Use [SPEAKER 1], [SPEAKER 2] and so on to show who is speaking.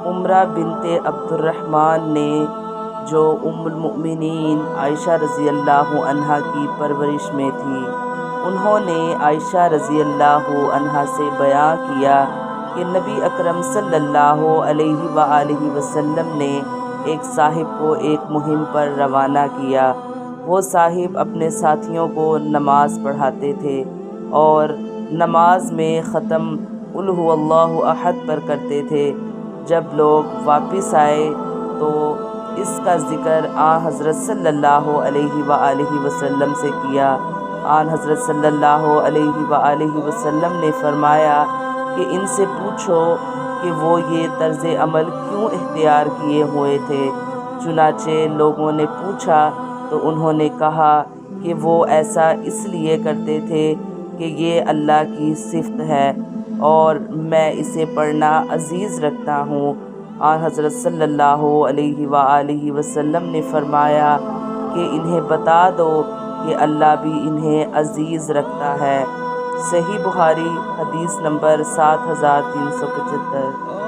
[SPEAKER 1] عمرہ بنت عبد الرحمن نے جو ام المؤمنین عائشہ رضی اللہ عنہا کی پرورش میں تھی، انہوں نے عائشہ رضی اللہ عنہا سے بیان کیا کہ نبی اکرم صلی اللہ علیہ وآلہ وسلم نے ایک صاحب کو ایک مہم پر روانہ کیا۔ وہ صاحب اپنے ساتھیوں کو نماز پڑھاتے تھے اور نماز میں ختم قل هو اللہ احد پر کرتے تھے۔ جب لوگ واپس آئے تو اس کا ذکر آن حضرت صلی اللہ علیہ وآلہ وسلم سے کیا۔ آن حضرت صلی اللہ علیہ وآلہ وسلم نے فرمایا کہ ان سے پوچھو کہ وہ یہ طرز عمل کیوں اختیار کیے ہوئے تھے۔ چنانچہ لوگوں نے پوچھا تو انہوں نے کہا کہ وہ ایسا اس لیے کرتے تھے کہ یہ اللہ کی صفت ہے اور میں اسے پڑھنا عزیز رکھتا ہوں۔ آن حضرت صلی اللہ علیہ وآلہ وسلم نے فرمایا کہ انہیں بتا دو کہ اللہ بھی انہیں عزیز رکھتا ہے۔ صحیح بخاری حدیث نمبر 7375۔